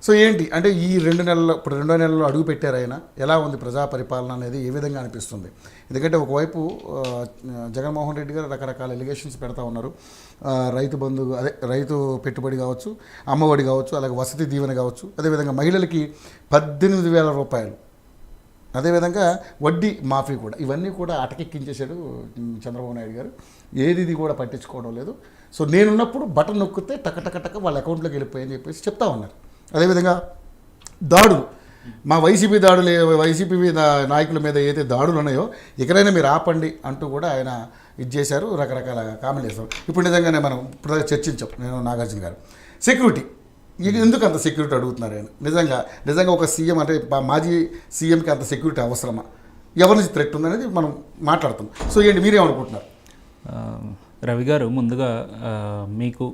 So ఏంటి అంటే ఈ 2 నెలల్లో ఇప్పుడు 2వ నెలలో అడుగు పెట్టారు ఆయన, ఎలా ఉంది ప్రజా పరిపాలన అనేది ఏ విధంగా అనిపిస్తుంది? ఎందుకంటే ఒకవైపు జగన్మోహన్ రెడ్డి గారు రకరకాల ఎలిగేషన్స్ పెడతా ఉన్నారు. రైతు బంధు, అదే రైతు పెట్టుబడి కావచ్చు, అమ్మఒడి కావచ్చు, అలాగే వసతి దీవెన కావచ్చు, అదేవిధంగా మహిళలకి 18,000 రూపాయలు, అదేవిధంగా వడ్డీ మాఫీ కూడా, ఇవన్నీ కూడా అటకెక్కించేశాడు చంద్రబాబు నాయుడు గారు. ఇది కూడా పట్టించుకోవడం లేదు. సో నేనున్నప్పుడు బటన్ నొక్కితే టక వాళ్ళ అకౌంట్లోకి వెళ్ళిపోయాయని చెప్పేసి చెప్తా ఉన్నారు. అదేవిధంగా దాడులు, మా వైసీపీ నాయకుల మీద ఏదైతే దాడులు ఉన్నాయో ఎక్కడైనా మీరు ఆపండి అంటూ కూడా ఆయన ఇది చేశారు, రకరకాల కామెంట్ చేశారు. ఇప్పుడు నిజంగానే మనం ఇప్పుడు చర్చించాం, నేను నాగార్జున గారు, సెక్యూరిటీ ఎందుకు అంత సెక్యూరిటీ అడుగుతున్నారు ఆయన? నిజంగా ఒక సీఎం అంటే మాజీ సీఎంకి అంత సెక్యూరిటీ అవసరమా? ఎవరి నుంచి థ్రెట్ ఉందనేది మనం మాట్లాడుతాం. సో ఏంటి మీరేమనుకుంటున్నారు? రవి గారు, ముందుగా మీకు,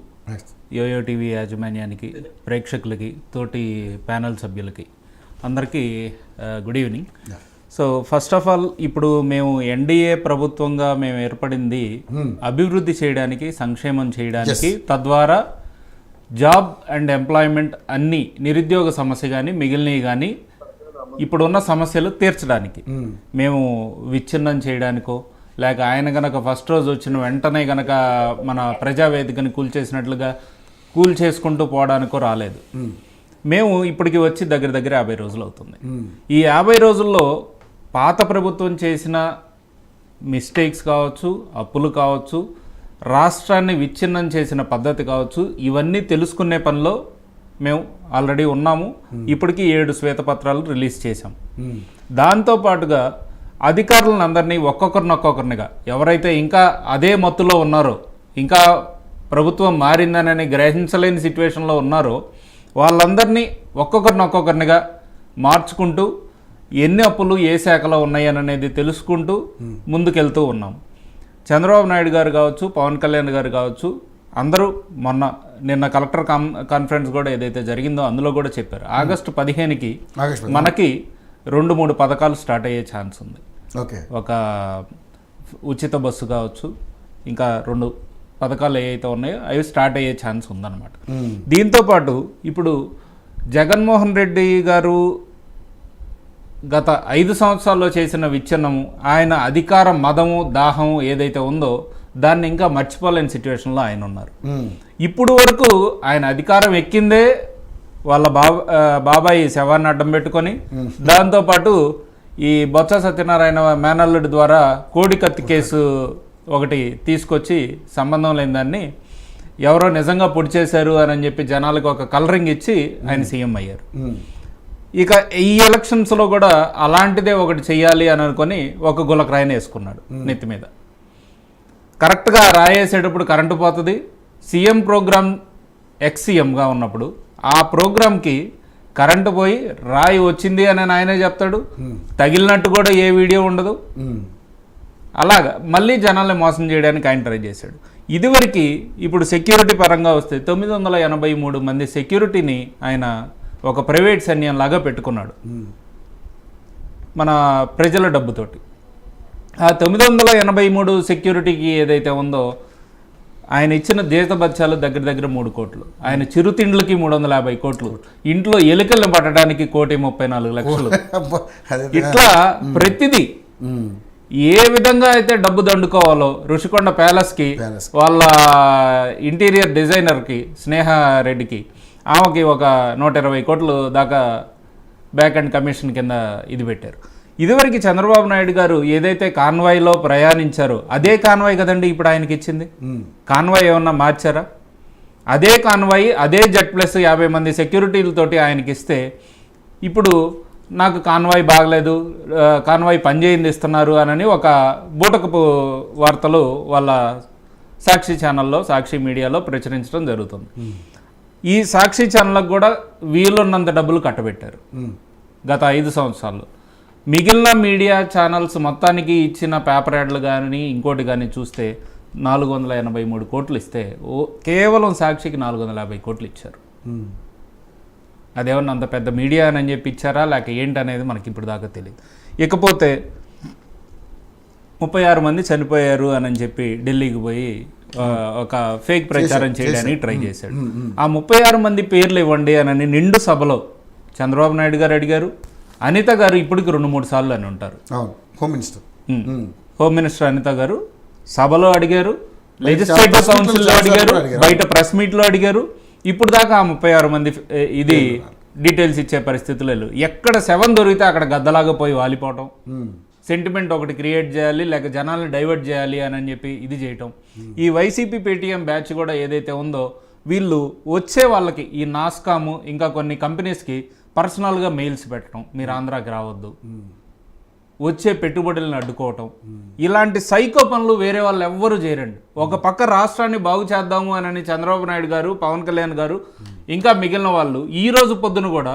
యోయో టీవీ యాజమాన్యానికి, ప్రేక్షకులకి, తోటి ప్యానల్ సభ్యులకి అందరికీ good evening. So first of all, ఇప్పుడు మేము ఎన్డీఏ ప్రభుత్వంగా మేము ఏర్పడింది అభివృద్ధి చేయడానికి, సంక్షేమం చేయడానికి, తద్వారా జాబ్ అండ్ ఎంప్లాయ్మెంట్ అన్ని, నిరుద్యోగ సమస్య కానీ మిగిలినవి కానీ ఇప్పుడున్న సమస్యలు తీర్చడానికి, మేము విచ్ఛిన్నం చేయడానికో, లేక ఆయన గనక ఫస్ట్ రోజు వచ్చిన వెంటనే గనక మన ప్రజావేదికని కూల్చేసినట్లుగా కూల్చేసుకుంటూ పోవడానికో రాలేదు. మేము ఇప్పటికి వచ్చి దగ్గర 50 రోజులు అవుతుంది. ఈ 50 రోజుల్లో పాత ప్రభుత్వం చేసిన మిస్టేక్స్ కావచ్చు, అప్పులు కావచ్చు, రాష్ట్రాన్ని విచ్ఛిన్నం చేసిన పద్ధతి కావచ్చు, ఇవన్నీ తెలుసుకునే పనిలో మేము ఆల్రెడీ ఉన్నాము. ఇప్పటికీ 7 శ్వేతపత్రాలు రిలీజ్ చేశాం. దాంతోపాటుగా అధికారులను అందరినీ ఒక్కొక్కరినిగా, ఎవరైతే ఇంకా అదే మత్తులో ఉన్నారో, ఇంకా ప్రభుత్వం మారిందనని గ్రహించలేని సిచ్యువేషన్లో ఉన్నారో, వాళ్ళందరినీ ఒక్కొక్కరినిగా మార్చుకుంటూ ఎన్ని అప్పులు ఏ శాఖలో ఉన్నాయనేది తెలుసుకుంటూ ముందుకెళ్తూ ఉన్నాం. చంద్రబాబు నాయుడు గారు కావచ్చు, పవన్ కళ్యాణ్ గారు కావచ్చు, అందరూ నిన్న కలెక్టర్ కాన్ఫరెన్స్ కూడా ఏదైతే జరిగిందో అందులో కూడా చెప్పారు, ఆగస్టు 15కి మనకి 2-3 పథకాలు స్టార్ట్ అయ్యే ఛాన్స్ ఉంది. ఒక ఉచిత బస్సు కావచ్చు, ఇంకా 2 పథకాలు ఏవైతే ఉన్నాయో అవి స్టార్ట్ అయ్యే ఛాన్స్ ఉందన్నమాట. దీంతోపాటు ఇప్పుడు జగన్మోహన్ రెడ్డి గారు గత 5 సంవత్సరాల్లో చేసిన విచ్ఛిన్నము, ఆయన అధికార మదము, దాహము ఏదైతే ఉందో దాన్ని ఇంకా మర్చిపోలేని సిచ్యువేషన్లో ఆయన ఉన్నారు. ఇప్పుడు వరకు ఆయన అధికారం ఎక్కిందే వాళ్ళ బాబాయి శవాన్ని అడ్డం పెట్టుకొని, దాంతోపాటు ఈ బొత్స సత్యనారాయణ మేనల్లుడి ద్వారా కోడి కత్తి కేసు ఒకటి తీసుకొచ్చి సంబంధం లేని దాన్ని ఎవరో నిజంగా పొడి చేశారు అని చెప్పి జనాలకు ఒక కలరింగ్ ఇచ్చి ఆయన సీఎం అయ్యారు. ఇక ఈ ఎలక్షన్స్లో కూడా అలాంటిదే ఒకటి చెయ్యాలి అని అనుకొని ఒక గులక రాయిని వేసుకున్నాడు నెత్తి మీద. కరెక్ట్గా రాయేసేటప్పుడు కరెంటు పోతుంది. సీఎం ప్రోగ్రామ్ ఎక్స్-సీఎంగా ఉన్నప్పుడు ఆ ప్రోగ్రామ్కి కరెంటు పోయి రాయి వచ్చింది అని ఆయనే చెప్తాడు, తగిలినట్టు కూడా ఏ వీడియో ఉండదు. అలాగా మళ్ళీ జనాల్ని మోసం చేయడానికి ఆయన ట్రై చేశాడు. ఇదివరకు ఇప్పుడు సెక్యూరిటీ పరంగా వస్తే 983 మంది సెక్యూరిటీని ఆయన ఒక ప్రైవేట్ సైన్యంలాగా పెట్టుకున్నాడు మన ప్రజల డబ్బుతోటి. ఆ 983 సెక్యూరిటీకి ఏదైతే ఉందో ఆయన ఇచ్చిన జీతభత్యాలు దగ్గర 3 కోట్లు, ఆయన చిరుతిండ్లకి 350 కోట్లు, ఇంట్లో ఎలుకలను పట్టడానికి 1,34,00,000. ఇట్లా ప్రతిదీ ఏ విధంగా అయితే డబ్బు దండుకోవాలో ఋషికొండ ప్యాలెస్కి వాళ్ళ ఇంటీరియర్ డిజైనర్కి స్నేహారెడ్డికి ఆమెకి ఒక 120 కోట్లు దాకా బ్యాక్ అండ్ కమిషన్ కింద ఇది పెట్టారు. ఇదివరకు చంద్రబాబు నాయుడు గారు ఏదైతే కాన్వాయ్లో ప్రయాణించారో అదే కాన్వాయ్ కదండి ఇప్పుడు ఆయనకి ఇచ్చింది. కాన్వాయ్ ఏమన్నా మార్చారా? అదే కాన్వాయ్, అదే Z+50 మంది సెక్యూరిటీలతోటి ఆయనకి ఇస్తే ఇప్పుడు నాకు కాన్వాయ్ బాగలేదు, కాన్వాయ్ పనిచేయింది ఇస్తున్నారు అని ఒక బూటకపు వార్తలు వాళ్ళ సాక్షి ఛానల్లో, సాక్షి మీడియాలో ప్రచురించడం జరుగుతుంది. ఈ సాక్షి ఛానళ్ళకు కూడా వీలున్నంత డబ్బులు కట్టబెట్టారు గత 5 సంవత్సరాల్లో. మిగిలిన మీడియా ఛానల్స్ మొత్తానికి ఇచ్చిన పేపర్ యాడ్లు కానీ ఇంకోటి కానీ చూస్తే 483 కోట్లు ఇస్తే కేవలం సాక్షికి 450 కోట్లు ఇచ్చారు. అదేమన్నా అంత పెద్ద మీడియా అని చెప్పి ఇచ్చారా లేక ఏంటనేది మనకి ఇప్పుడు దాకా తెలియదు. ఇకపోతే 36 మంది చనిపోయారు అని చెప్పి ఢిల్లీకి పోయి ఒక ఫేక్ ప్రచారం చేయడానికి ట్రై చేశాడు. ఆ 36 మంది పేర్లు ఇవ్వండి అని నిండు సభలో చంద్రబాబు నాయుడు గారు అడిగారు. అనిత గారు ఇప్పటికి 2-3 సార్లు అని ఉంటారు. హోమ్ మినిస్టర్ అనిత గారు సభలో అడిగారు, లెజిస్లేటివ్ కౌన్సిల్లో అడిగారు, బయట ప్రెస్ మీట్లో అడిగారు. ఇప్పుడు దాకా ఆ 36 మంది ఇది డీటెయిల్స్ ఇచ్చే పరిస్థితులు లేవు. ఎక్కడ శవం దొరికితే అక్కడ గద్దలాగా పోయి వాలిపోవటం, సెంటిమెంట్ ఒకటి క్రియేట్ చేయాలి, లేక జనాలను డైవర్ట్ చేయాలి అని చెప్పి ఇది చేయటం. ఈ వైసీపీ పేటీఎం బ్యాచ్ కూడా ఏదైతే ఉందో వీళ్ళు వచ్చే వాళ్ళకి ఈ నాస్కాము ఇంకా కొన్ని కంపెనీస్కి పర్సనల్గా మెయిల్స్ పెట్టడం, మీరు ఆంధ్రాకి రావద్దు, వచ్చే పెట్టుబడులను అడ్డుకోవటం, ఇలాంటి సైకో పనులు వేరే వాళ్ళు ఎవ్వరూ చేయరండి. ఒక పక్క రాష్ట్రాన్ని బాగు చేద్దాము అని చంద్రబాబు నాయుడు గారు, పవన్ కళ్యాణ్ గారు ఇంకా మిగిలిన వాళ్ళు ఈ రోజు పొద్దున కూడా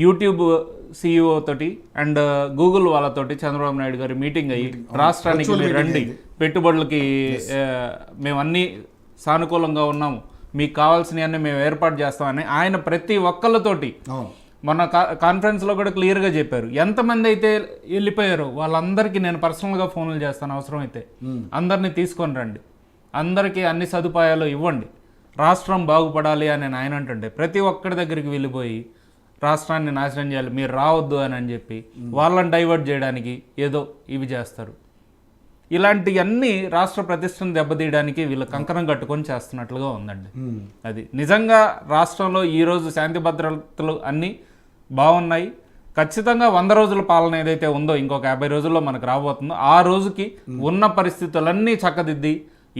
యూట్యూబ్ CEO తోటి అండ్ గూగుల్ వాళ్ళతోటి చంద్రబాబు నాయుడు గారు మీటింగ్ అయ్యి రాష్ట్రానికి మీరు రండి, పెట్టుబడులకి మేము అన్నీ సానుకూలంగా ఉన్నాము, మీకు కావాల్సినవన్నీ మేము ఏర్పాటు చేస్తామని ఆయన ప్రతి ఒక్కళ్ళతోటి మొన్న కాన్ఫరెన్స్లో కూడా క్లియర్గా చెప్పారు. ఎంతమంది అయితే వెళ్ళిపోయారో వాళ్ళందరికీ నేను పర్సనల్గా ఫోన్లు చేస్తాను, అవసరమైతే అందరినీ తీసుకొని రండి, అందరికీ అన్ని సదుపాయాలు ఇవ్వండి, రాష్ట్రం బాగుపడాలి అని ఆయన అంటుంటే ప్రతి ఒక్కరి దగ్గరికి వెళ్ళిపోయి రాష్ట్రాన్ని నాశనం చేయాలి, మీరు రావద్దు అని చెప్పి వాళ్ళని డైవర్ట్ చేయడానికి ఏదో ఇవి చేస్తారు. ఇలాంటివన్నీ రాష్ట్ర ప్రతిష్టను దెబ్బతీయడానికి వీళ్ళు కంకణం కట్టుకొని చేస్తున్నట్లుగా ఉందండి. అది నిజంగా రాష్ట్రంలో ఈరోజు శాంతి భద్రతలు అన్నీ బాగున్నాయి. ఖచ్చితంగా 100 రోజుల పాలన ఏదైతే ఉందో ఇంకొక 50 రోజుల్లో మనకు రాబోతుందో ఆ రోజుకి ఉన్న పరిస్థితులన్నీ చక్కదిద్ది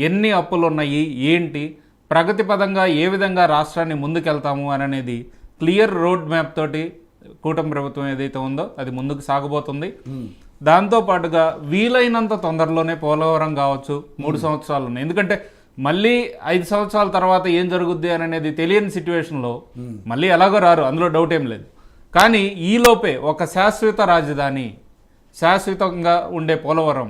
ఎన్ని అప్పులు ఉన్నాయి, ఏంటి ప్రగతి పదంగా ఏ విధంగా రాష్ట్రాన్ని ముందుకెళ్తాము అనేది క్లియర్ రోడ్ మ్యాప్ తోటి కూటమి ప్రభుత్వం ఏదైతే ఉందో అది ముందుకు సాగబోతుంది. దాంతోపాటుగా వీలైనంత తొందరలోనే పోలవరం కావచ్చు 3 సంవత్సరాలు ఉన్నాయి. ఎందుకంటే మళ్ళీ 5 సంవత్సరాల తర్వాత ఏం జరుగుద్ది అనేది తెలియని సిచ్యువేషన్లో మళ్ళీ ఎలాగో రారు, అందులో డౌట్ ఏం లేదు. కానీ ఈలోపే ఒక శాశ్వత రాజధాని, శాశ్వతంగా ఉండే పోలవరం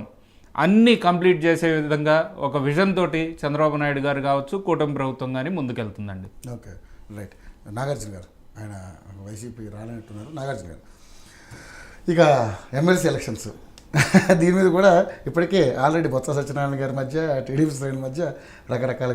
అన్నీ కంప్లీట్ చేసే విధంగా ఒక విజన్ తోటి చంద్రబాబు నాయుడు గారు కావచ్చు కూటమి ప్రభుత్వం కానీ ముందుకెళ్తుందండి. Okay, right. నాగార్జున గారు ఆయన వైసీపీ రాలేనట్టున్నారు. నాగార్జున గారు ఇక ఎమ్మెల్సీ ఎలక్షన్స్ దీని మీద కూడా ఇప్పటికే ఆల్రెడీ బొత్స సత్యనారాయణ గారి మధ్య, టీడీపీ శ్రేణుల మధ్య రకరకాల